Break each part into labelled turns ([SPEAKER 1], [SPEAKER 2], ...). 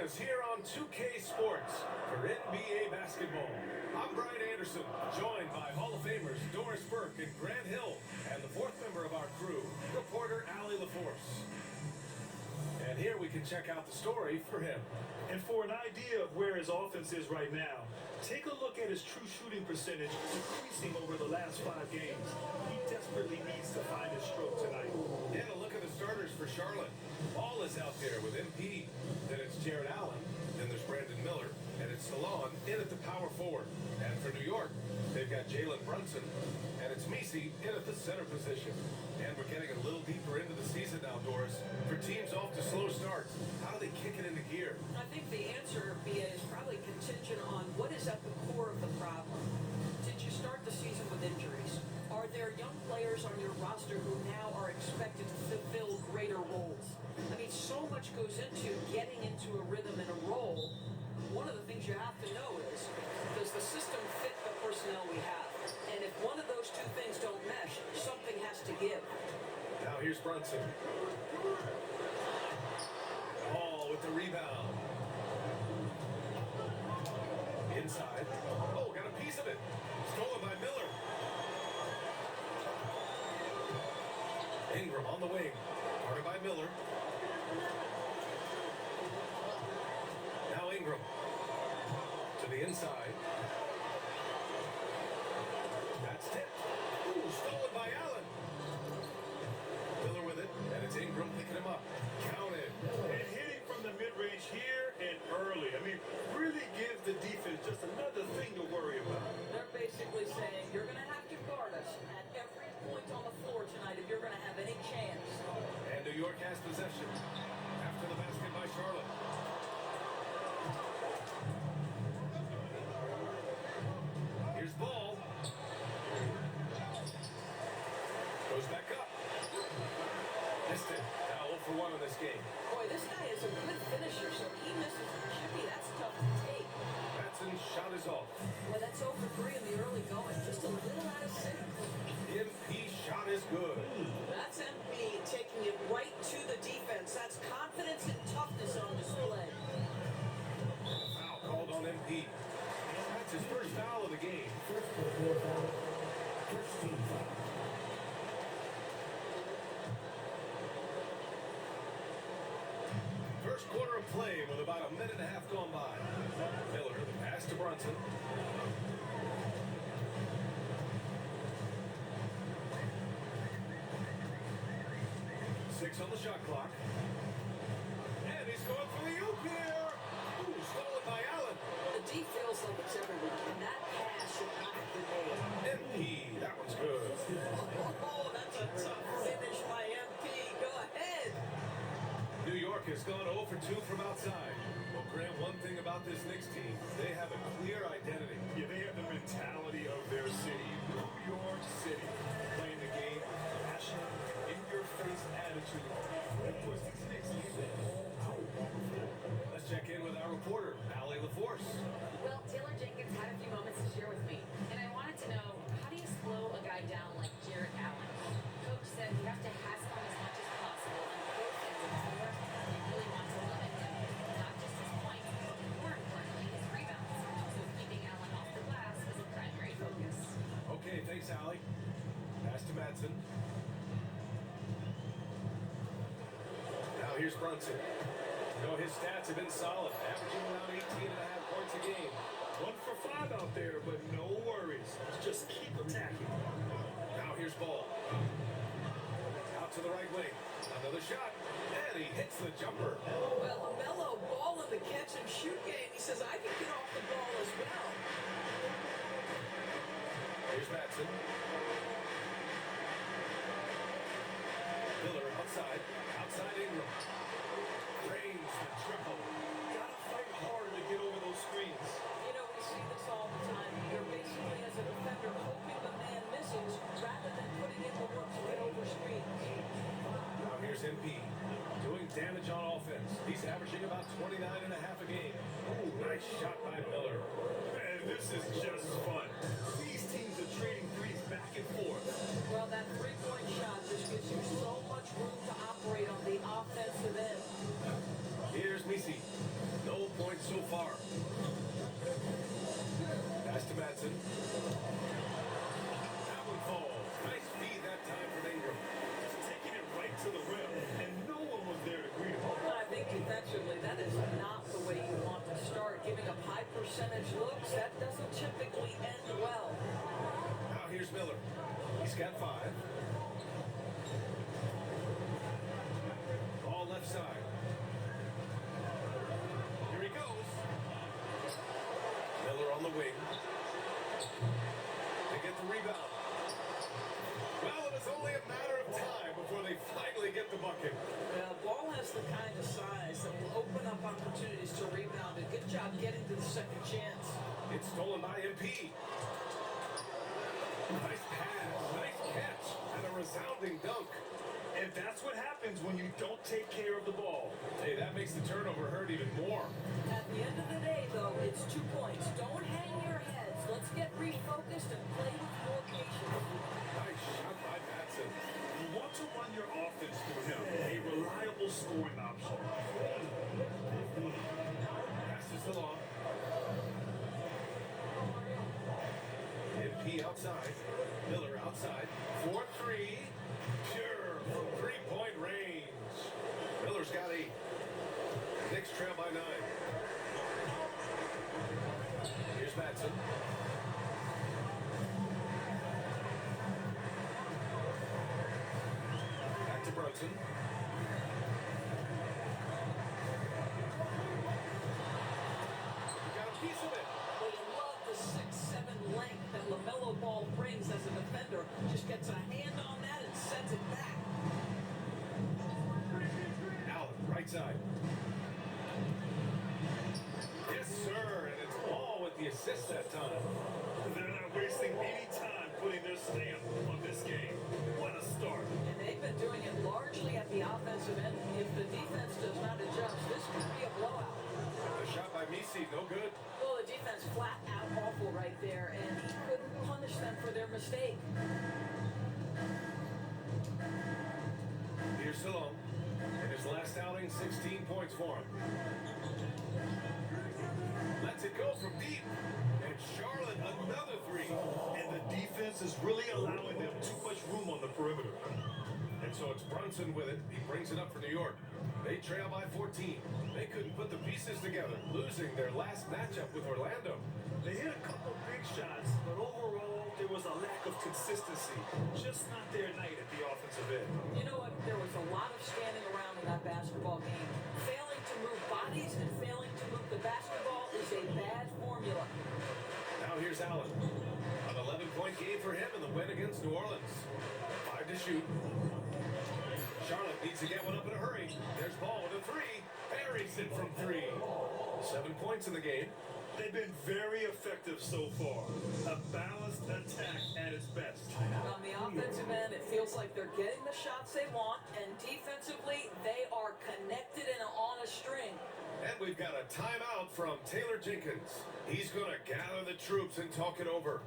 [SPEAKER 1] us here on 2K Sports for NBA basketball. I'm Brian Anderson, joined by Hall of Famers Doris Burke and Grant Hill, and the fourth member of our crew, reporter Allie LaForce. And here we can check out the story for him.
[SPEAKER 2] And for an idea of where his offense is right now, take a look at his true shooting percentage decreasing over the last 5 games. He desperately needs to find his stroke tonight.
[SPEAKER 1] And a look at the starters for Charlotte. Ball is out there with MP. Then it's Jared Allen. Then there's Brandon Miller. And it's Salon in at the power forward. And for New York, they've got Jalen Brunson. And it's Misi in at the center position. And we're getting a little deeper into the season now, Doris. For teams off to slow starts, how do they kick it into gear?
[SPEAKER 3] I think the answer, BA, is probably contingent on what is at the core of the problem. Did you start the season with injuries? Are there young players on your roster who now are expected to fulfill greater roles? I mean, so much goes into getting into a rhythm and a role. One of the things you have to know is, does the system fit the personnel we have? And if one of those two things don't mesh, something has to give.
[SPEAKER 1] Now here's Brunson. Ball with the rebound. Inside. Oh, got a piece of it. Stolen by Miller. Ingram on the wing. Guarded by Miller. Now Ingram. To the inside. That's tipped. Ooh, stolen by Allen. Miller with it, and it's Ingram picking him up. Counted.
[SPEAKER 2] And hitting from the mid-range here and early. I mean, really gives the defense just another thing to worry about.
[SPEAKER 3] They're basically saying, you're going to have to guard us at every point on the floor tonight if you're going to have any chance.
[SPEAKER 1] And New York has possession. After the basket by Charlotte. Here's Ball. Goes back up. Missed it. Now 0 for 1 in this game.
[SPEAKER 3] Boy, this guy is a good finisher, so he misses the chippy. That's tough to take.
[SPEAKER 1] Matson's shot is off.
[SPEAKER 3] Well, that's 0 for 3 in the early going. Just a little out of sync.
[SPEAKER 1] MP shot is good.
[SPEAKER 3] That's MP taking it right to the defense. That's confidence and toughness on display.
[SPEAKER 1] Foul called on MP. That's his first foul of the game.
[SPEAKER 4] First team foul.
[SPEAKER 1] First quarter of play with about a minute and a half gone by. Miller, the pass to Brunson. Six on the shot clock. And he's going for the oop here. Ooh, stolen by Allen.
[SPEAKER 3] The D feels like it's everywhere, and that pass should not have been made.
[SPEAKER 1] MP, that one's good.
[SPEAKER 3] Oh, that's a tough finish by MP. Go ahead.
[SPEAKER 1] New York has gone 0 for 2 from outside. Well, Grant, one thing about this Knicks team, they have a clear identity.
[SPEAKER 2] Yeah, they have the mentality of their city. New York City. Playing the game, passion, in-your-face attitude. Of course, these Knicks need that.
[SPEAKER 1] Let's check in with our reporter, Allie LaForce.
[SPEAKER 5] Well, Taylor Jenkins had a few moments to share with me, and I wanted to know, how do you slow a guy down like Jared Allen? Coach said you have to hassle him as much as possible on both ends of the floor. You really want to limit him, not just his points, but more importantly, his rebounds. So keeping Allen off the glass is a primary focus.
[SPEAKER 1] Okay, thanks, Allie. Pass to Madsen. Now here's Brunson. You know, his stats have been solid, averaging around 18.5 points a game.
[SPEAKER 2] 1 for 5 out there, but no worries. Just keep attacking.
[SPEAKER 1] Now here's Ball. Out to the right wing. Another shot. And he hits the jumper.
[SPEAKER 3] Well, a mellow ball in the catch and shoot game. He says, I can get off the ball as well.
[SPEAKER 1] Here's Madsen. Miller outside. Outside Ingram. Drains the triple.
[SPEAKER 2] Gotta fight harder to get over those screens.
[SPEAKER 3] You know, we see this all the time. You're basically, as a defender, hoping the man misses rather than putting in the work to get over screens.
[SPEAKER 1] Now here's MP. Doing damage on offense. He's averaging about 29.5 a game. Ooh, nice shot by Miller.
[SPEAKER 2] And this is just fun. These teams are trading threes back and forth.
[SPEAKER 3] Well, that three-point shot just gives you so much room to operate on the offensive end.
[SPEAKER 1] Here's Misi. No Here's Miller. He's got 5. Ball left side. Here he goes. Miller on the wing. They get the rebound. Well, it was only a matter of time before they finally get the bucket.
[SPEAKER 3] Ball has the kind of size that will open up opportunities to rebound. A good job getting to the second chance.
[SPEAKER 1] It's stolen by MP. Nice pass, nice catch, and a resounding dunk.
[SPEAKER 2] And that's what happens when you don't take care of the ball.
[SPEAKER 1] Hey, that makes the turnover hurt even more.
[SPEAKER 3] At the end of the day, though, it's 2 points. Don't hang your heads. Let's get refocused and play with more patience.
[SPEAKER 1] Nice shot by Matson.
[SPEAKER 2] You want to run your offense through him, a reliable scoring option.
[SPEAKER 1] Passes along. MP outside. Miller outside. 4-3. Pure from three-point range. Miller's got 8. Knicks trail by 9. Here's Matson. Back to Brunson. He got a piece of it.
[SPEAKER 3] Well, you love the 6'7" length that LaMelo Ball brings as a defender. Just gets a hand on that and sends it back.
[SPEAKER 1] Allen, right side. Yes, sir, and it's Ball with the assist that time.
[SPEAKER 2] They're not wasting any time putting their stamp on this game. What a start.
[SPEAKER 3] And they've been doing it largely at the offensive end. If the defense does not adjust, this could be a blowout.
[SPEAKER 1] The shot by Misi, no good.
[SPEAKER 3] Well, the defense flat out awful right there, and he couldn't punish them for their mistake.
[SPEAKER 1] Here's Salone. In his last outing, 16 points for him. Lets it go from deep. And Charlotte, another 3.
[SPEAKER 2] And the defense is really allowing them too much room on the perimeter.
[SPEAKER 1] And so it's Brunson with it. He brings it up for New York. They trail by 14. They couldn't put the pieces together, losing their last matchup with Orlando.
[SPEAKER 2] They hit a couple big shots, but overall, there was a lack of consistency. Just not their night at the offensive end.
[SPEAKER 3] You know what? There was a lot of standing around in that basketball game. Failing to move bodies and failing to move the basketball is a bad formula.
[SPEAKER 1] Now here's Allen. An 11-point game for him in the win against New Orleans. 5 to shoot. Charlotte needs to get one up in a hurry. There's Ball with a 3. Buries it from 3. 7 points in the game.
[SPEAKER 2] They've been very effective so far. A balanced attack at its best.
[SPEAKER 3] On the offensive end, it feels like they're getting the shots they want, and defensively, they are connected and on a string.
[SPEAKER 1] And we've got a timeout from Taylor Jenkins. He's going to gather the troops and talk it over.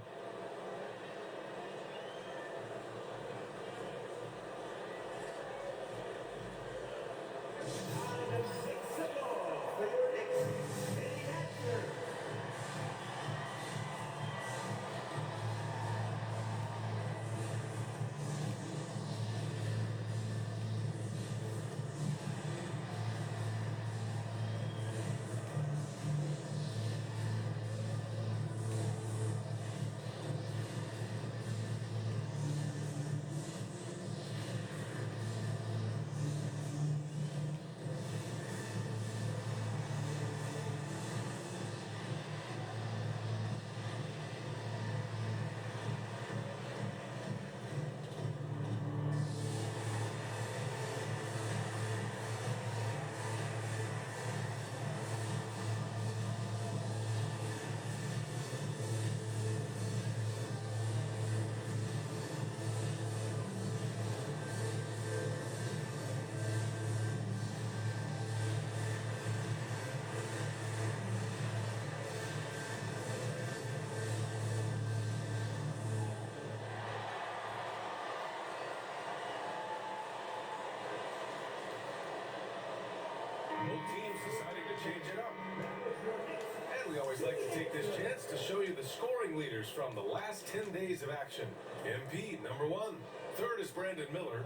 [SPEAKER 1] Both teams deciding to change it up. And we always like to take this chance to show you the scoring leaders from the last 10 days of action. MP, number 1. Third is Brandon Miller.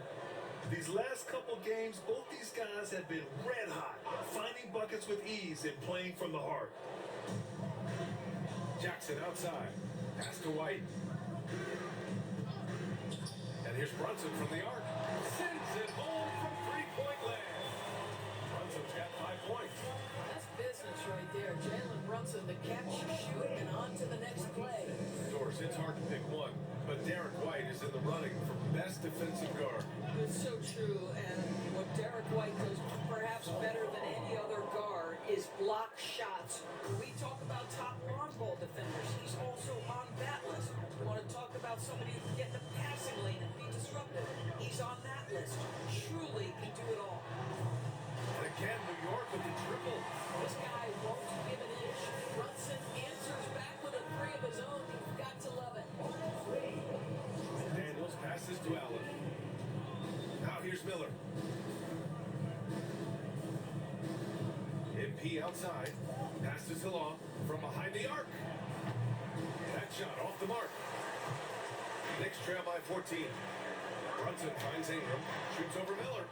[SPEAKER 2] These last couple games, both these guys have been red hot, finding buckets with ease and playing from the heart.
[SPEAKER 1] Jackson outside. Pass to White. Here's Brunson from the arc. Sends it home from three-point land. Brunson's got 5 points.
[SPEAKER 3] That's business right there. Jalen Brunson, the catch, shoot, and on to the next play.
[SPEAKER 1] Doris, it's hard to pick one, but Derek White is in the running for best defensive guard.
[SPEAKER 3] It's so true, and what Derek White does perhaps better than any other guard is block shots. When we talk about top lawn ball defenders, he's also on that list. We want to talk about somebody who can get in the passing lane and be disruptive. He's on that list. Truly can do it all.
[SPEAKER 1] And again, New York with the triple.
[SPEAKER 3] This guy won't give an inch. Brunson answers back with a three of his own. You've got to love it.
[SPEAKER 1] Daniels passes to Allen. Now here's Miller. MP outside. Passes to Long from behind the arc. That shot off the mark. Knicks trail by 14. Brunson finds Ingram. Shoots over Miller.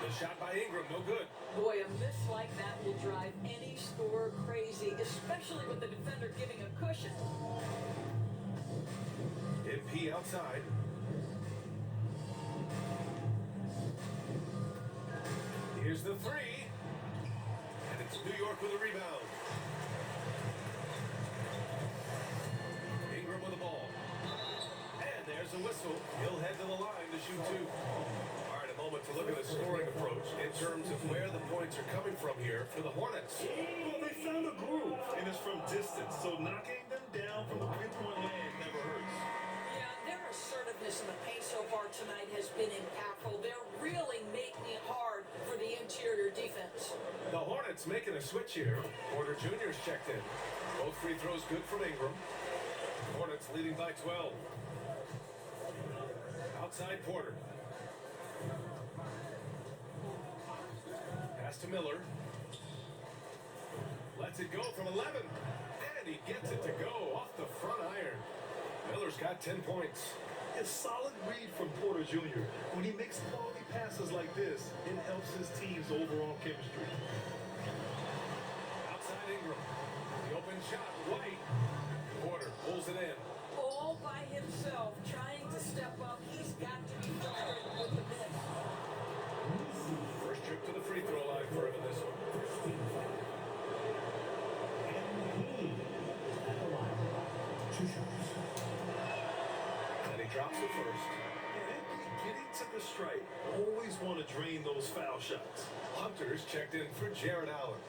[SPEAKER 1] The shot by Ingram, no good.
[SPEAKER 3] Boy, a miss like that will drive any scorer crazy, especially with the defender giving a cushion.
[SPEAKER 1] MP outside. Here's the three. And it's New York with a rebound. Ingram with the ball. And there's a whistle. He'll head to the line to shoot two. All right, a moment to look at the scoring approach in terms of where the points are coming from here for the Hornets.
[SPEAKER 2] Well, they found a groove, and it's from distance, so knocking them down from the three-point line never hurts.
[SPEAKER 3] Yeah, their assertiveness in the paint so far tonight has been impactful. They're really making it hard for the interior defense.
[SPEAKER 1] The Hornets making a switch here. Porter Jr.'s checked in. Both free throws good from Ingram. Hornets leading by 12. Outside Porter. Pass to Miller. Lets it go from 11. And he gets it to go off the front iron. Miller's got 10 points.
[SPEAKER 2] A solid read from Porter Jr. When he makes quality passes like this, it helps his team's overall chemistry.
[SPEAKER 1] Outside Ingram. The open shot. White. Porter pulls it in.
[SPEAKER 3] All by himself, trying to step up. He's got to be frustrated with the miss.
[SPEAKER 1] First trip to the free throw line for him in this one. And he drops it first.
[SPEAKER 2] And getting to the stripe, always want to drain those foul shots.
[SPEAKER 1] Hunter's checked in for Jared Allen.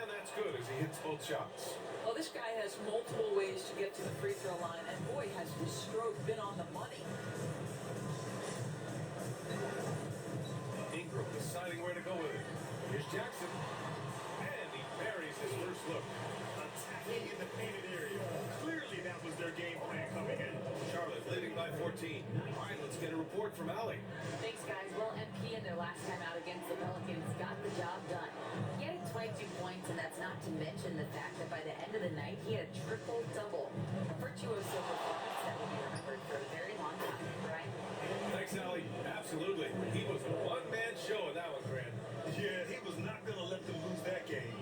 [SPEAKER 1] And that's good as he hits both shots.
[SPEAKER 3] Well, this guy has multiple ways to get to the free throw line, and boy, has his stroke been on the money.
[SPEAKER 1] Ingram deciding where to go with it. Here's Jackson. And he buries his first look.
[SPEAKER 2] Attacking in the painted area. Clearly that was their game plan coming in.
[SPEAKER 1] Charlotte leading by 14. All right, let's get a report from Allie.
[SPEAKER 5] Thanks, guys. Well, MP in their last time out against the Pelicans got the job done. He had 22 points, and that's not to mention the fact that by the end of the night, he had a triple-double. A virtuoso performance that will be remembered for a very long time, right?
[SPEAKER 1] Thanks, Allie. Absolutely. He was a one-man show in that one, Grant.
[SPEAKER 2] Yeah, he was not going to let them lose that game.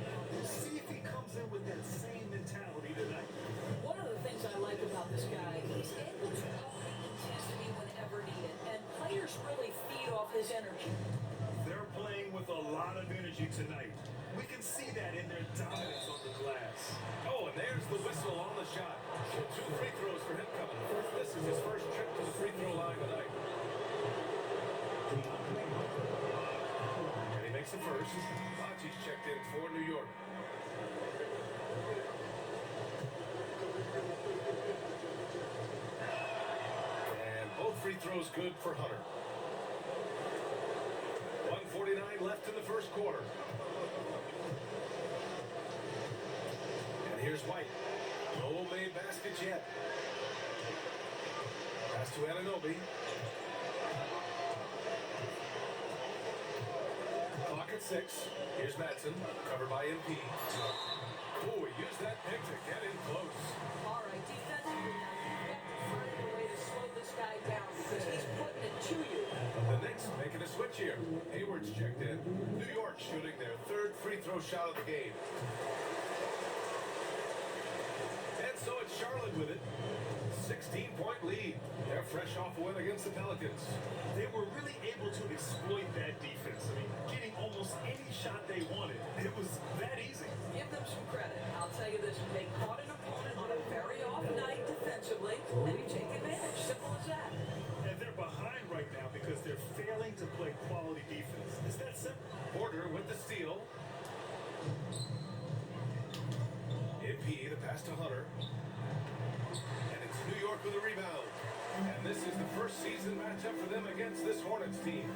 [SPEAKER 2] See if he comes in with that same mentality tonight.
[SPEAKER 3] One of the things I like about this guy, he's able to up the intensity whenever needed, and players really feed off his energy.
[SPEAKER 2] They're playing with a lot of energy tonight. We can see that in their dominance on the glass.
[SPEAKER 1] Oh, and there's the whistle on the shot. So 2 free throws for him coming. This is his first trip to the free throw line tonight. And he makes the first. Bachi's checked in for New York. And both free throws good for Hunter. 1:49 left in the first quarter. And here's White. No made baskets yet. Pass to Anunoby. Clock at 6. Here's Madsen, covered by MP. Oh, he used that pick to get in close.
[SPEAKER 3] All right, defensively now, you've got to find a way to slow this guy down because he's putting it to you.
[SPEAKER 1] The Knicks making a switch here. Hayward's checked in. New York shooting their 3rd free throw shot of the game. And so it's Charlotte with it. 16 16-point lead. They're fresh off a win against the Pelicans.
[SPEAKER 2] They were really able to exploit that defense. I mean, getting almost any shot they wanted. It was that easy.
[SPEAKER 3] Give them some credit. I'll tell you this, they caught an opponent on a very off night defensively, and you take advantage. Simple as that.
[SPEAKER 2] And they're behind right now because they're failing to play quality defense. It's that simple.
[SPEAKER 1] Porter with the steal. MP to pass to Hunter. And it's New York with a rebound. And this is the first season matchup for them against this Hornets team.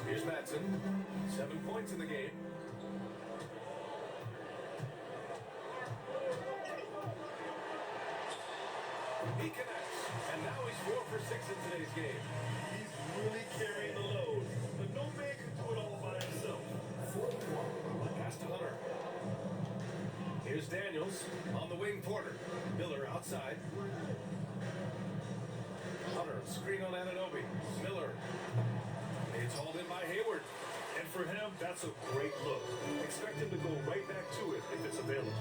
[SPEAKER 1] Here's Madsen. 7 points in the game. He connects. And now he's 4 for 6 in today's game.
[SPEAKER 2] He's really carrying the load. But no man can do it all by himself.
[SPEAKER 1] Pass to Hunter. Here's Daniels on the wing. Porter. Miller outside. Hunter, screen on Anunoby. Miller. It's hauled in by Hayward.
[SPEAKER 2] And for him, that's a great look. Expect him to go right back to it if it's available.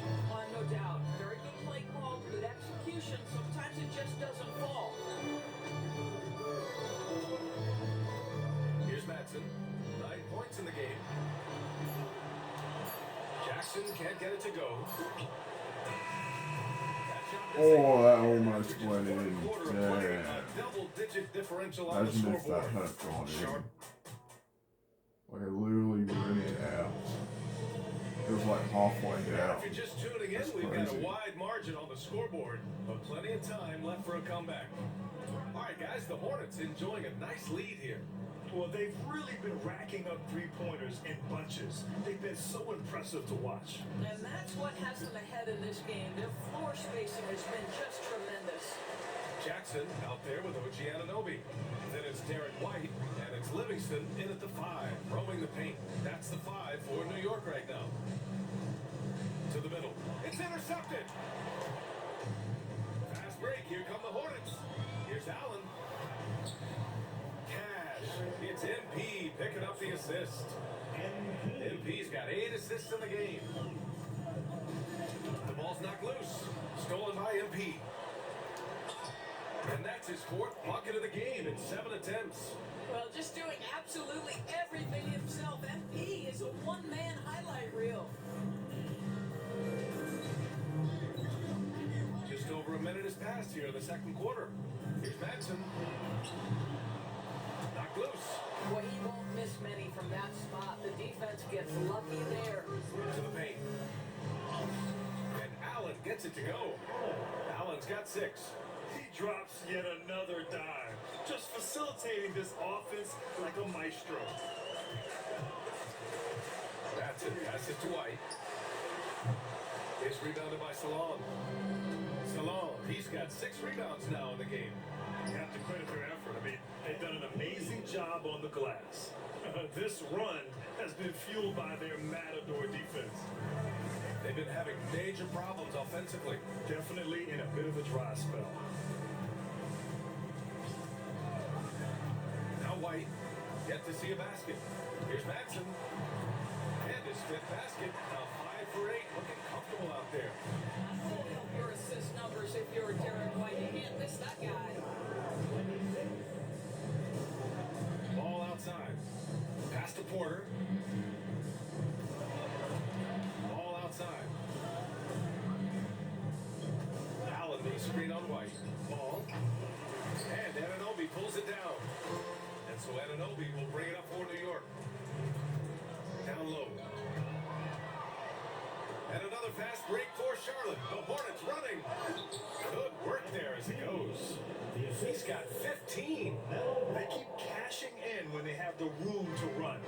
[SPEAKER 3] No doubt. Very good play call, good execution. Sometimes it just doesn't fall.
[SPEAKER 1] Here's Madsen. 9 points in the game. Jackson can't get it to go.
[SPEAKER 4] Oh, that almost went in.
[SPEAKER 1] Yeah.
[SPEAKER 4] Yeah.
[SPEAKER 1] Double-digit differential on the
[SPEAKER 4] Imagine if that
[SPEAKER 1] scoreboard.
[SPEAKER 4] had gone
[SPEAKER 1] Sharp.
[SPEAKER 4] in. Like I literally ran it out. It was like halfway down.
[SPEAKER 1] If you're just tuning in,
[SPEAKER 4] That's
[SPEAKER 1] we've got a
[SPEAKER 4] crazy.
[SPEAKER 1] wide margin on the scoreboard, but plenty of time left for a comeback. All right, guys, the Hornets enjoying a nice lead here.
[SPEAKER 2] Well, they've really been racking up three-pointers in bunches. They've been so impressive to watch.
[SPEAKER 3] And that's what has them ahead in this game. Their floor spacing has been just tremendous.
[SPEAKER 1] Jackson out there with OG Anunoby. Then it's Derek White, and it's Livingston in at the 5, roaming the paint. That's the 5 for New York right now. To the middle. It's intercepted. Fast break. Here come the Hornets. Here's Allen. Cash. It's MP picking up the assist. MP's got 8 assists in the game. The ball's knocked loose. Stolen by MP. And that's his 4th bucket of the game in 7 attempts.
[SPEAKER 3] Well, just doing absolutely everything himself. MP is a one-man highlight reel.
[SPEAKER 1] Just over a minute has passed here in the second quarter. Here's Madsen. Knocked loose.
[SPEAKER 3] Boy, he won't miss many from that spot. The defense gets lucky there.
[SPEAKER 1] To the paint. And Allen gets it to go. Allen's got 6.
[SPEAKER 2] He drops yet another dime, just facilitating this offense like a maestro.
[SPEAKER 1] That's it. Passes to White. It's rebounded by Salon. Salon, he's got 6 rebounds now in the game.
[SPEAKER 2] You have to credit their effort. I mean, they've done an amazing job on the glass. This run has been fueled by their matador defense.
[SPEAKER 1] They've been having major problems offensively.
[SPEAKER 2] Definitely in a bit of a dry spell.
[SPEAKER 1] Now White, yet to see a basket. Here's Madsen. And his 5th basket. Now 5 for 8, looking comfortable out there.
[SPEAKER 3] That'll help your assist numbers if you're Derek White. You can't miss that guy.
[SPEAKER 1] Ball outside. Pass to Porter. Ball outside. Allen, the screen on White. Ball. And Anunoby pulls it down. And so Anunoby will bring it up for New York. Down low. And another fast break for Charlotte. The Hornets running. Good work there as he goes. He's got 15.
[SPEAKER 2] They keep cashing in when they have the room to run.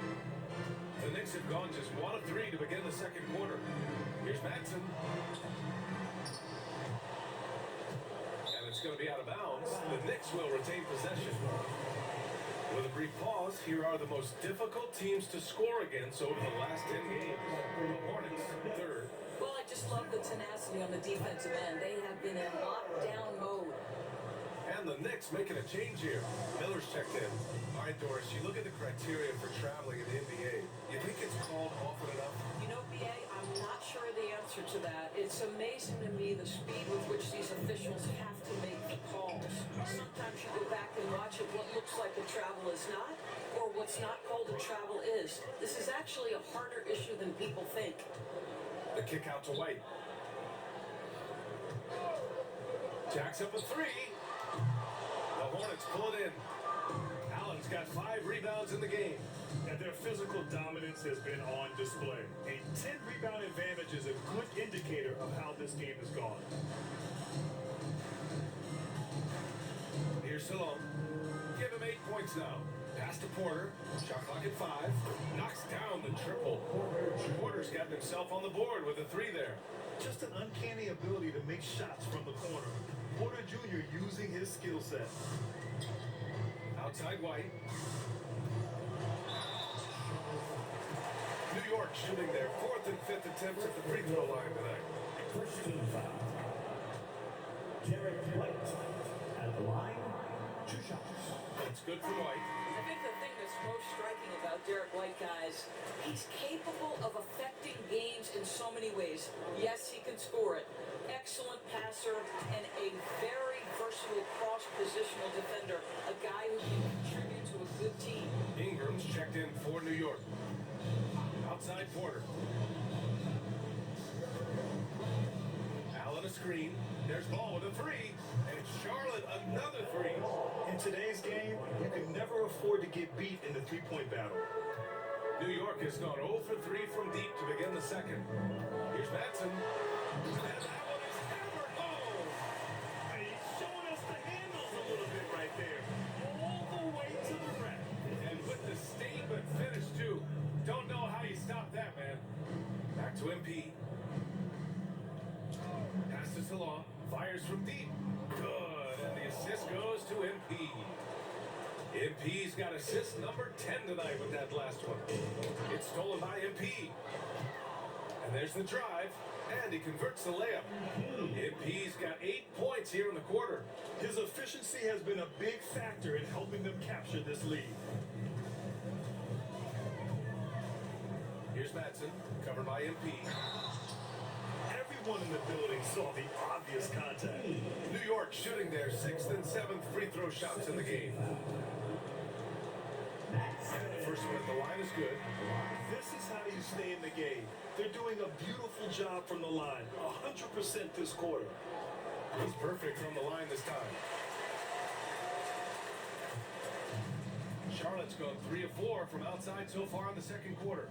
[SPEAKER 1] The Knicks have gone just 1 of 3 to begin the second quarter. Here's Madsen. And it's going to be out of bounds. The Knicks will retain possession. With a brief pause, here are the most difficult teams to score against over the last 10 games. The Hornets, 3rd.
[SPEAKER 3] Well, I just love the tenacity on the defensive end. They have been in lockdown mode.
[SPEAKER 1] And the Knicks making a change here. Miller's checked in. All right, Doris, you look at the criteria for traveling in the NBA. You think it's called often enough?
[SPEAKER 3] You know, B, BA, I'm not sure of the answer to that. It's amazing to me the speed with which these officials have to make the calls. Sometimes you go back and watch it, what looks like a travel is not, or what's not called a travel is. This is actually a harder issue than people think.
[SPEAKER 1] The kick out to White. Jacks up a three. The Hornets pull it in. Allen's got 5 rebounds in the game.
[SPEAKER 2] And their physical dominance has been on display. A 10-rebound advantage is a good indicator of how this game has gone.
[SPEAKER 1] Here's Salone. Give him 8 points now. Pass to Porter. Shot clock at 5. Knocks down the triple. Porter's got himself on the board with a 3 there.
[SPEAKER 2] Just an uncanny ability to make shots from the corner. Porter Jr. using his skill set.
[SPEAKER 1] Outside White. New York shooting their 4th and 5th attempts at the free throw line tonight.
[SPEAKER 6] First team foul. Derek White at the line. 2 shots.
[SPEAKER 1] It's good for White.
[SPEAKER 3] I think the thing that's most striking about Derek White, guys, he's capable of affecting games in so many ways. Yes, he can score it. Excellent passer and a very versatile cross-positional defender. A guy who can contribute to a good team.
[SPEAKER 1] Ingram's checked in for New York. Outside Porter. Allen a screen. There's Ball with a 3. And Charlotte another 3.
[SPEAKER 2] In today's game, you can never afford to get beat in the three-point battle.
[SPEAKER 1] New York has gone 0 for 3 from deep to begin the second. Here's Madsen. And that one is hammered home.
[SPEAKER 2] And he's showing us the handles a little bit right there. All the way to the rack.
[SPEAKER 1] And with the statement finish, too. Don't know how you stop that, man. Back to MP. Pass to Salon. Fires from deep. Good. And the assist goes to MP. MP's got assist number 10 tonight with that last one. It's stolen by MP. And there's the drive. And he converts the layup. MP's got 8 points here in the quarter.
[SPEAKER 2] His efficiency has been a big factor in helping them capture this lead.
[SPEAKER 1] Here's Madsen, covered by MP.
[SPEAKER 2] Everyone in the building saw the obvious contact.
[SPEAKER 1] New York shooting their 6th and 7th free throw shots in the game. And the first one at the line is good.
[SPEAKER 2] This is how you stay in the game. They're doing a beautiful job from the line. 100% this quarter.
[SPEAKER 1] He's perfect from the line this time. Charlotte's gone 3 of 4 from outside so far in the second quarter.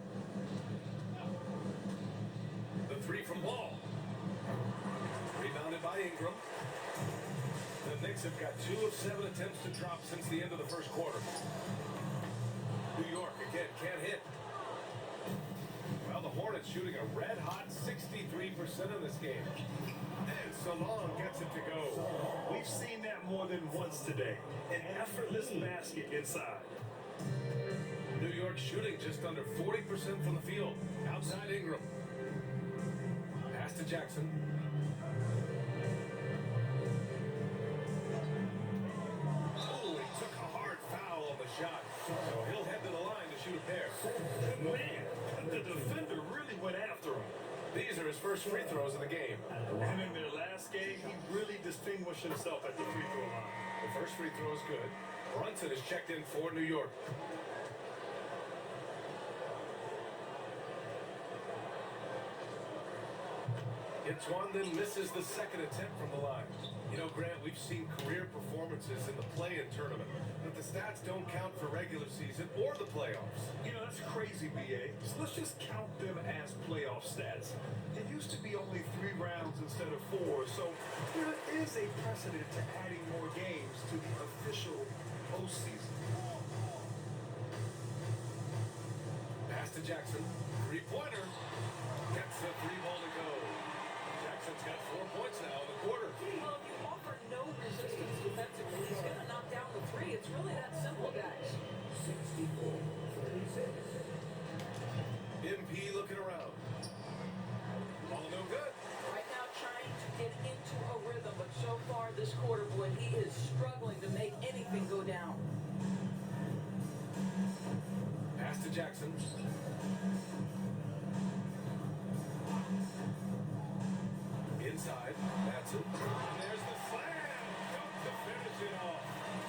[SPEAKER 1] The 3 from Ball. Rebounded by Ingram. The Knicks have got 2 of 7 attempts to drop since the end of the first quarter. New York again can't hit. Well, the Hornets shooting a red-hot 63% in this game. And Salon gets it to go.
[SPEAKER 2] We've seen that more than once today. An effortless basket inside.
[SPEAKER 1] New York shooting just under 40% from the field. Outside Ingram. Pass to Jackson. Oh, he took a hard foul on the shot. So he'll head to the line to shoot a pair.
[SPEAKER 2] Man, the defender really went after him.
[SPEAKER 1] These are his first free throws of the game.
[SPEAKER 2] And in their last game, he really distinguished himself at the free throw line.
[SPEAKER 1] The first free throw is good. Brunson is checked in for New York. Hits one, then misses the second attempt from the line. You know, Grant, we've seen career performances in the play-in tournament, but the stats don't count for regular season or the playoffs.
[SPEAKER 2] You know, that's crazy, BA. So let's just count them as playoff stats. It used to be only 3 rounds instead of 4, so there is a precedent to adding more games to the official postseason.
[SPEAKER 1] Pass to Jackson. 3-pointer. Gets the 3-ball to go. Jackson's got 4 points now in the quarter.
[SPEAKER 3] Well, if you offer no resistance defensively, he's going to knock down the 3. It's really that simple, guys.
[SPEAKER 6] 64-36.
[SPEAKER 1] MP looking around. Ball no good.
[SPEAKER 3] Right now trying to get into a rhythm, but so far this quarter, boy, he is struggling to make anything go down.
[SPEAKER 1] Pass to Jackson. inside. That's it. And there's the slam. Dunk to finish it off.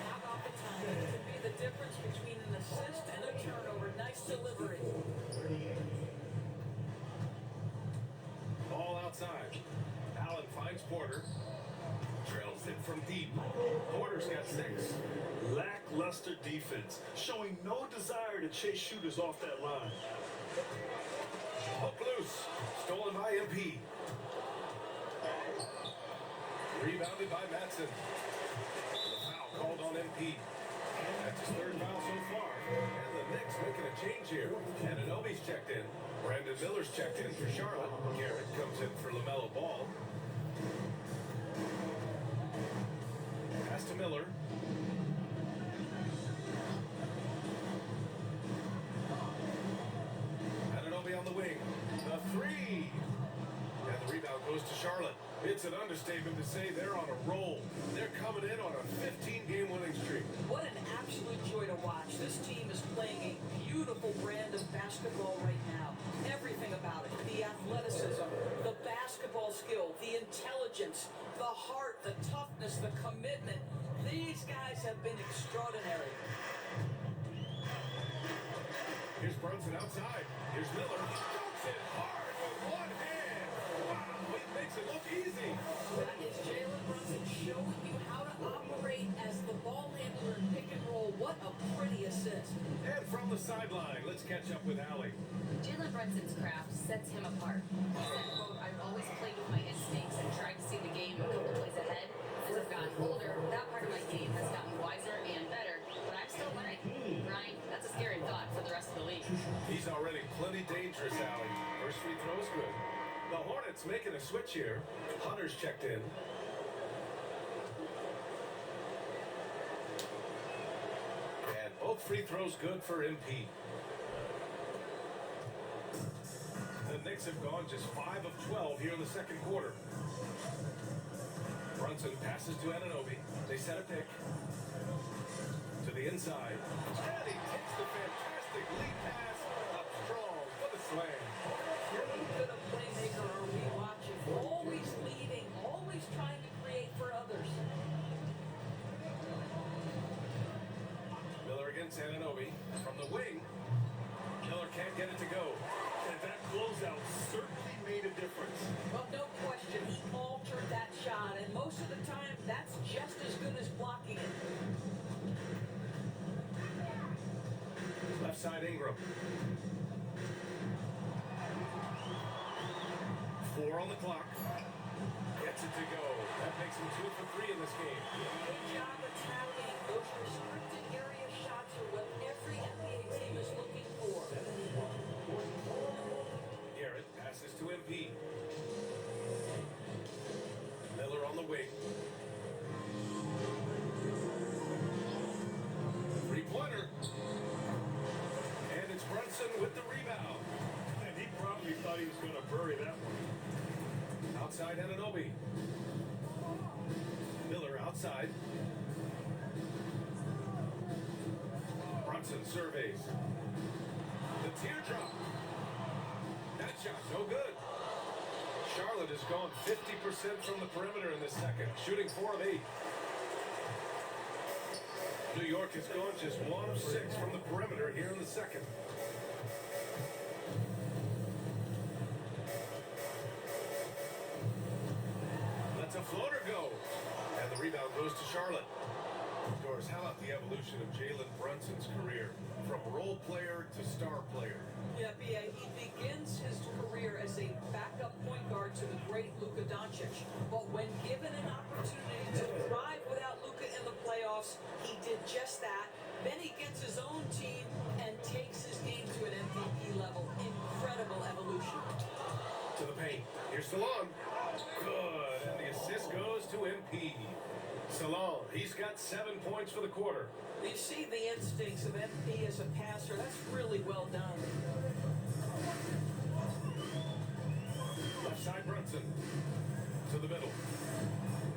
[SPEAKER 3] How about the time? It could be the difference between an assist and a turnover. Nice delivery.
[SPEAKER 1] Ball outside. Allen finds Porter. Trails it from deep. Porter's got 6.
[SPEAKER 2] Lackluster defense, showing no desire to chase shooters off that line.
[SPEAKER 1] Hook loose. Stolen by MP. Rebounded by Matson. The foul called on MP. That's his 3rd foul so far. And the Knicks making a change here. Anunoby's checked in. Brandon Miller's checked in for Charlotte. Garrett comes in for LaMelo Ball. Pass to Miller. Anunoby on the wing. The 3. And the rebound goes to Charlotte. It's an understatement to say they're on a roll. They're coming in on a 15-game winning streak.
[SPEAKER 3] What an absolute joy to watch. This team is playing a beautiful brand of basketball right now. Everything about it. The athleticism, the basketball skill, the intelligence, the heart, the toughness, the commitment. These guys have been extraordinary.
[SPEAKER 1] Here's Brunson outside. Here's Miller. He dunks it hard with one hand. Wow, he makes it look easy.
[SPEAKER 3] That is Jalen Brunson showing you how to operate as the ball handler in pick and roll. What a pretty assist.
[SPEAKER 1] And from the sideline, let's catch up with Allie.
[SPEAKER 5] Jalen Brunson's craft sets him apart. He said, quote, "I've always played with my instincts and tried to see the game a couple plays ahead. As I've gotten older, that part of my game has gotten wiser and better, but I'm still learning." Brian, that's a scary thought for the rest of the league.
[SPEAKER 1] He's already plenty dangerous, Allie. First free throw's good. The Hornets making a switch here. Hunter's checked in. And both free throws good for MP. The Knicks have gone just 5 of 12 here in the second quarter. Brunson passes to Anunoby. They set a pick. To the inside. And he takes the fantastic lead pass up strong for the slam.
[SPEAKER 3] How good a playmaker are we watching? Always leading, always trying to create for others.
[SPEAKER 1] Miller against Anunoby. From the wing. Miller can't get it to go.
[SPEAKER 2] And that closeout certainly made a difference.
[SPEAKER 3] Well, no question, he altered that shot, and most of the time, that's just as good as blocking it.
[SPEAKER 1] Left side Ingram. 4 on the clock. Gets it to go. That makes him 2 for 3 in this game.
[SPEAKER 3] Good job attacking. Those restricted area shots are what every NBA team is looking for.
[SPEAKER 1] Garrett passes to MP. Miller on the wing. 3-pointer. And it's Brunson with the rebound.
[SPEAKER 2] And he probably thought he was going to bury that one.
[SPEAKER 1] Outside Anunoby. Miller outside. Brunson surveys. The teardrop. That shot no good. Charlotte has gone 50% from the perimeter in this second, shooting 4 of 8. New York has gone just 1 of 6 from the perimeter here in the second. Lets a floater go. And the rebound goes to Charlotte. Doris, how about the evolution of Jalen Brunson's career? From role player to star player.
[SPEAKER 3] Yeah, B.A., he begins his career as a backup point guard to the great Luka Doncic. But when given an opportunity to thrive without Luka in the playoffs, he did just that. Then he gets his own team and takes his game to an MVP level. Incredible evolution.
[SPEAKER 1] To the paint. Here's Salon. Good. And the assist goes to MP. Salon, he's got 7 points for the quarter.
[SPEAKER 3] You see the instincts of MP as a passer. That's really well done.
[SPEAKER 1] Left side Brunson. To the middle.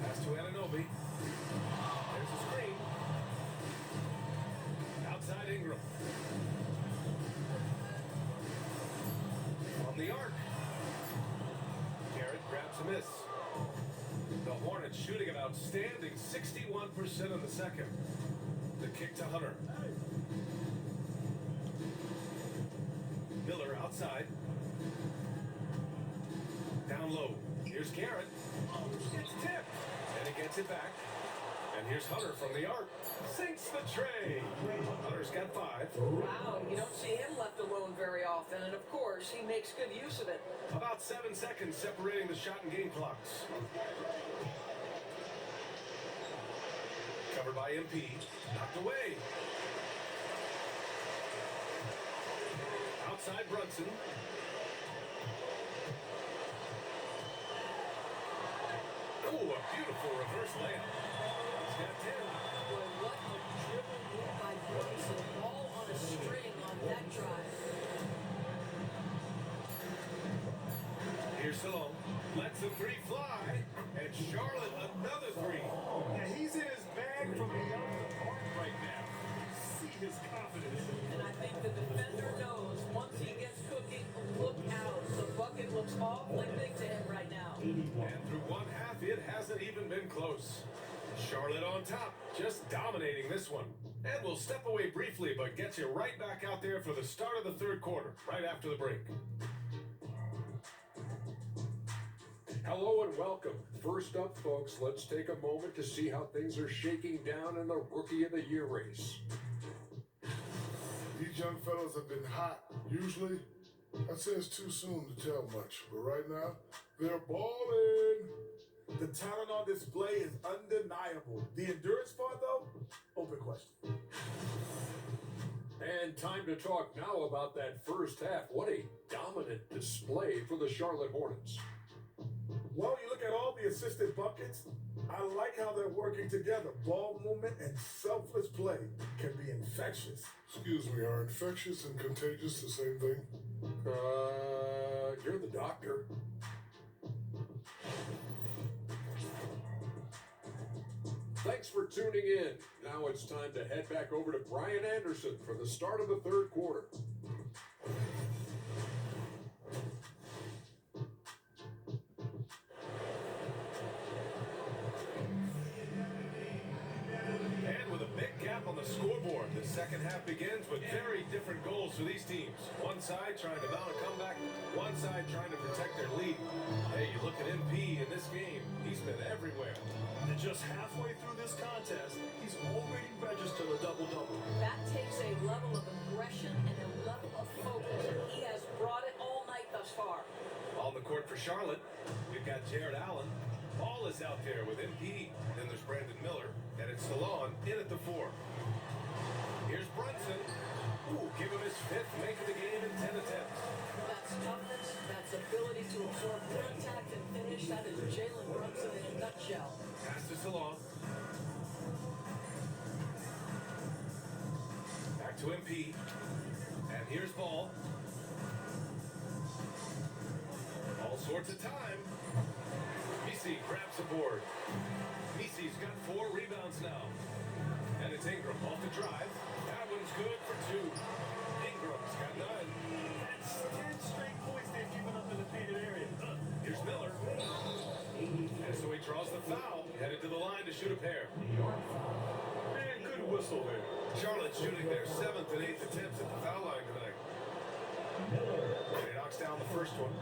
[SPEAKER 1] Pass to Anunoby. There's a screen. Outside Ingram. On the arc. Garrett grabs a miss. The Hornets shooting an outstanding 61% in the second. The kick to Hunter. Miller outside. Down low. Here's Garrett. It's tipped. And he gets it back. And here's Hunter from the arc. Sinks the tray. Hunter's got 5.
[SPEAKER 3] Wow, you don't see him left alone very often, and of course, he makes good use of it.
[SPEAKER 1] About 7 seconds separating the shot and game clocks. Covered by MP. Knocked away. Outside Brunson. Oh, a beautiful reverse layup. He's got 10.
[SPEAKER 3] Boy, what a dribble move by Brunson. All on a string on that drive.
[SPEAKER 1] Here's Salone. Lets the 3 fly. And Charlotte another 3.
[SPEAKER 2] Yeah, he's in his bag from beyond the arc right now. See his confidence.
[SPEAKER 3] And I think the defender knows once he gets cooking, look out. The bucket looks awfully big to him right now.
[SPEAKER 1] And through one half, it hasn't even been close. Charlotte on top, just dominating this one. And we'll step away briefly, but get you right back out there for the start of the third quarter, right after the break.
[SPEAKER 7] Hello and welcome. First up, folks, let's take a moment to see how things are shaking down in the Rookie of the Year race.
[SPEAKER 8] These young fellas have been hot. Usually, I'd say it's too soon to tell much, but right now, they're balling.
[SPEAKER 9] The talent on display is undeniable. The endurance part, though, open question.
[SPEAKER 7] And time to talk now about that first half. What a dominant display for the Charlotte Hornets.
[SPEAKER 9] Well, you look at all the assisted buckets, I like how they're working together. Ball movement and selfless play can be infectious.
[SPEAKER 8] Excuse me, are infectious and contagious the same thing?
[SPEAKER 7] You're the doctor. Thanks for tuning in. Now it's time to head back over to Brian Anderson for the start of the third quarter.
[SPEAKER 1] And with a big gap on the scoreboard, the second half begins with very different goals for these teams. One side trying to mount a comeback, one side trying to protect their lead. Hey, you look at MP in this game, he's been everywhere.
[SPEAKER 2] And just halfway through this contest, he's already registered a double-double.
[SPEAKER 3] That takes a level of aggression and a level of focus, and he has brought it all night thus far.
[SPEAKER 1] On the court for Charlotte, we've got Jared Allen. Ball is out there with MP. Then there's Brandon Miller, and it's Salon in at the 4. Here's Brunson. Ooh, give him his 5th make of the game in 10 attempts.
[SPEAKER 3] That's toughness, that's ability to absorb contact and finish. That is Jalen Brunson in a nutshell.
[SPEAKER 1] Pass to Salon. Back to MP. And here's Ball. All sorts of time. Misi grabs the board. Misi's got 4 rebounds now. And it's Ingram off the drive. That one's good for 2. Ingram's got 9.
[SPEAKER 2] That's 10 straight points they've given up in the painted area.
[SPEAKER 1] Here's Miller. And so he draws the foul. Headed to the line to shoot a pair.
[SPEAKER 2] Man, good whistle there.
[SPEAKER 1] Charlotte shooting their 7th and 8th attempts at the foul line tonight. And he knocks down the first one.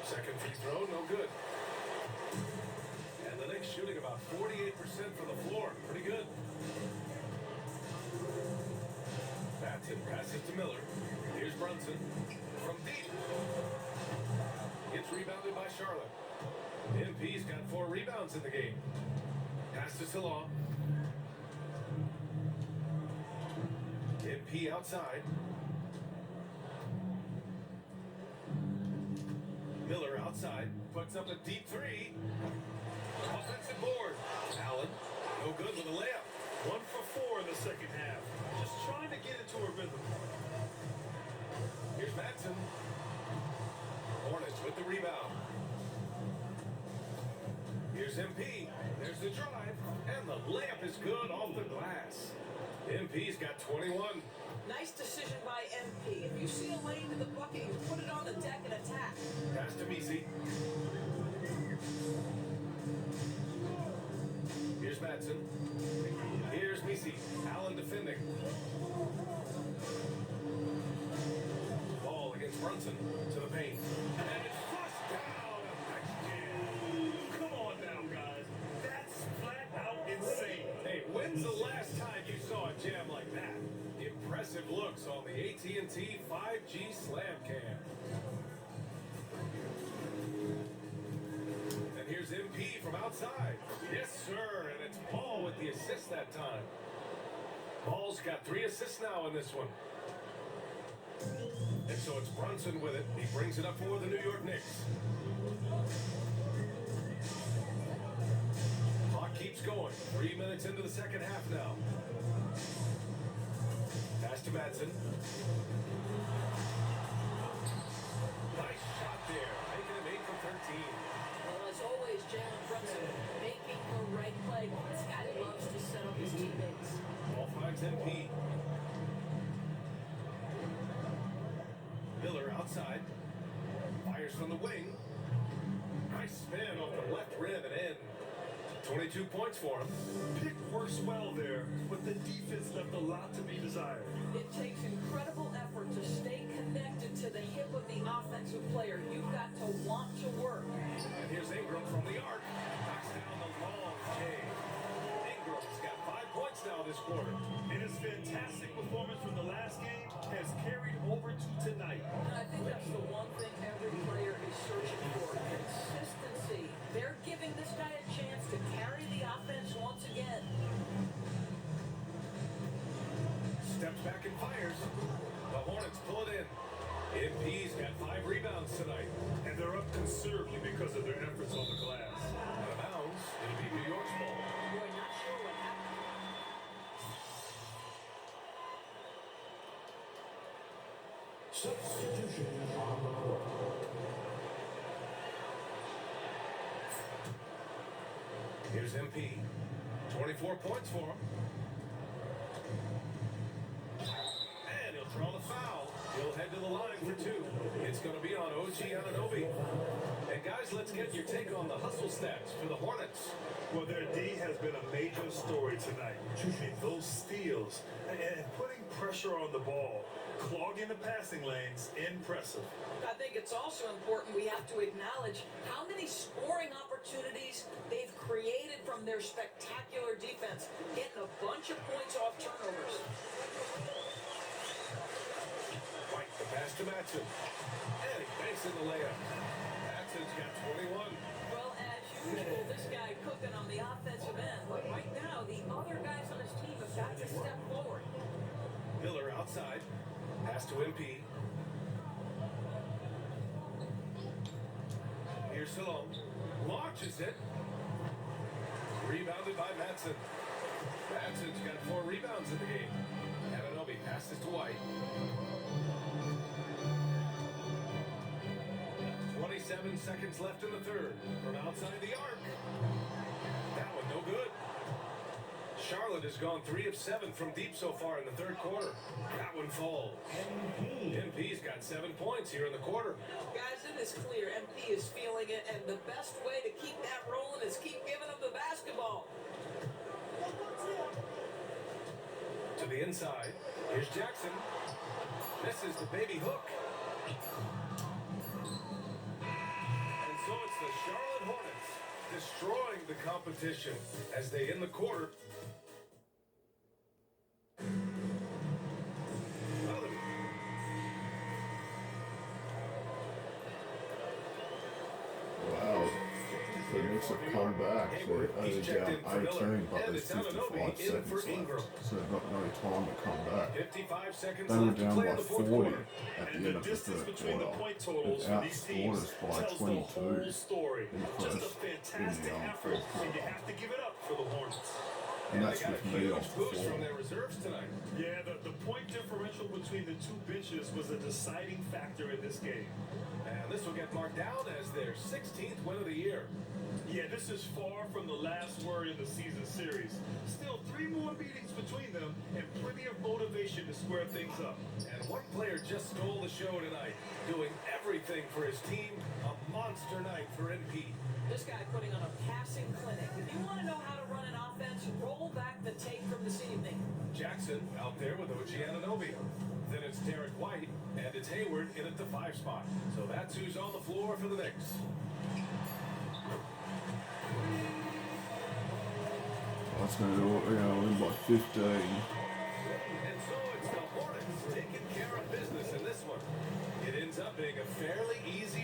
[SPEAKER 1] Second free throw, no good. And the Knicks shooting about 48% from the floor. Pretty good. Batson passes to Miller. Here's Brunson from deep. Gets rebounded by Charlotte. MP's got 4 rebounds in the game. Pass to Salon. MP outside. Miller outside. Puts up a deep 3. Offensive board. Allen. No good with a layup.
[SPEAKER 2] 1 for 4 in the second half. Just trying to get into a rhythm.
[SPEAKER 1] Here's Madsen. Hornets with the rebound. Here's MP. There's the drive. And the layup is good off the glass. MP's got 21.
[SPEAKER 3] Nice decision by MP. If you see a lane to the bucket, you put it on the deck and attack.
[SPEAKER 1] Pass to Messi. Here's Madsen. Here's Messi. Allen defending. Ball against Brunson to the paint.
[SPEAKER 2] And it's flushed down. Nice jam. Come on now, guys. That's flat out insane.
[SPEAKER 1] Hey, when's the last time you saw a jam like that? Impressive looks on the AT&T 5G Slam Cam. And here's MP from outside. Yes, sir, and it's Paul with the assist that time. Paul's got 3 assists now in this one. And so it's Brunson with it. He brings it up for the New York Knicks. Clock keeps going. 3 minutes into the second half now. Pass to Madsen. Nice shot there, making him 8 from 13.
[SPEAKER 3] Well, as always, Jalen Brunson making the right play. This guy loves to set up his teammates.
[SPEAKER 1] Ball finds MP. Miller outside. Fires from the wing. Nice spin off the left rim and in. 22 points for him.
[SPEAKER 2] Pick works well there, but the defense left a lot to be desired.
[SPEAKER 3] It takes incredible effort to stay connected to the hip of the offensive player. You've got to want to work.
[SPEAKER 1] And here's Ingram from the arc. Knocks down the long J. Ingram's got 5 points now this quarter.
[SPEAKER 2] And his fantastic performance from the last game has carried over to tonight.
[SPEAKER 3] And I think that's the one thing every player is searching for. Consistency. They're giving this guy a chance to carry the offense once again.
[SPEAKER 1] Steps back and fires. The Hornets pull it in. MP's got 5 rebounds tonight.
[SPEAKER 2] And they're up considerably because of their efforts on the glass.
[SPEAKER 1] Out of bounds. It'll be New York's ball.
[SPEAKER 3] Boy, not sure what happened.
[SPEAKER 6] Substitution on the court.
[SPEAKER 1] Here's MP. 24 points for him. And he'll draw the foul. He'll head to the line for 2. It's going to be on OG Anunoby. And guys, let's get your take on the hustle stats for the Hornets.
[SPEAKER 2] Well, their D has been a major story tonight. And those steals and putting pressure on the ball, clogging the passing lanes, impressive.
[SPEAKER 3] I think it's also important we have to acknowledge how many scoring opportunities they've created from their spectacular defense, getting a bunch of points off turnovers.
[SPEAKER 1] White, the pass to Madsen. And he banks in the layup. Madsen's got 21.
[SPEAKER 3] Well, as usual, this guy cooking on the offensive end, but right now the other guys on his team have got to step forward.
[SPEAKER 1] Miller outside. Pass to MP. Here's Salome. Launches it. Rebounded by Madsen. Madsen's got 4 rebounds in the game. Anunoby passes to White. 27 seconds left in the third. From outside the arc. That one no good. Charlotte has gone 3 of 7 from deep so far in the third quarter. That one falls. MP's got 7 points here in the quarter.
[SPEAKER 3] Guys, it is clear MP is feeling it, and the best way to keep that rolling is keep giving him the basketball.
[SPEAKER 1] To the inside. Here's Jackson. Misses the baby hook. And so it's the Charlotte Hornets destroying the competition as they end the quarter.
[SPEAKER 4] Wow. The Knicks have come back. So
[SPEAKER 1] He's
[SPEAKER 4] they're
[SPEAKER 1] checked
[SPEAKER 4] down
[SPEAKER 1] in for Miller,
[SPEAKER 4] 18, but
[SPEAKER 1] and
[SPEAKER 4] there's
[SPEAKER 1] it's Anunoby
[SPEAKER 4] 55
[SPEAKER 1] in for
[SPEAKER 4] seconds
[SPEAKER 1] Ingram.
[SPEAKER 4] left. So they've got no time to come back.
[SPEAKER 1] 55 seconds
[SPEAKER 4] They were
[SPEAKER 1] left to
[SPEAKER 4] down
[SPEAKER 1] play
[SPEAKER 4] by
[SPEAKER 1] in the fourth
[SPEAKER 4] 40
[SPEAKER 1] quarter.
[SPEAKER 4] at the
[SPEAKER 2] And
[SPEAKER 4] end
[SPEAKER 2] the
[SPEAKER 4] of the
[SPEAKER 2] distance
[SPEAKER 4] third
[SPEAKER 2] between the
[SPEAKER 4] quarter.
[SPEAKER 2] point totals
[SPEAKER 4] And
[SPEAKER 2] for these teams
[SPEAKER 4] outscored us by
[SPEAKER 2] tells the
[SPEAKER 4] 22
[SPEAKER 2] whole story.
[SPEAKER 4] in the
[SPEAKER 2] Just a
[SPEAKER 4] first,
[SPEAKER 2] fantastic
[SPEAKER 4] in the
[SPEAKER 2] effort,
[SPEAKER 4] fourth
[SPEAKER 2] and you
[SPEAKER 4] quarter.
[SPEAKER 2] have to give it up for the Hornets.
[SPEAKER 4] And
[SPEAKER 1] they
[SPEAKER 4] that's
[SPEAKER 1] got a
[SPEAKER 4] with me
[SPEAKER 1] huge
[SPEAKER 4] off the
[SPEAKER 1] boost
[SPEAKER 4] floor.
[SPEAKER 1] from their reserves tonight.
[SPEAKER 2] Yeah, the point differential between the two benches was a deciding factor in this game.
[SPEAKER 1] And this will get marked down as their 16th win of the year.
[SPEAKER 2] Yeah, this is far from the last word in the season series. Still 3 more meetings between them and plenty of motivation to square things up.
[SPEAKER 1] And one player just stole the show tonight, doing everything for his team. A monster night for NP.
[SPEAKER 3] This guy putting on a passing clinic. If you want to know how to run an offense, roll back the tape from this evening.
[SPEAKER 1] Jackson out there with OG Anunoby. Then it's Derek White, and it's Hayward in at the 5 spot. So that's who's on the floor for the Knicks.
[SPEAKER 4] That's going to do it. They're going to win by 15.
[SPEAKER 1] And so it's the Hornets taking care of business in this one. It ends up being a fairly easy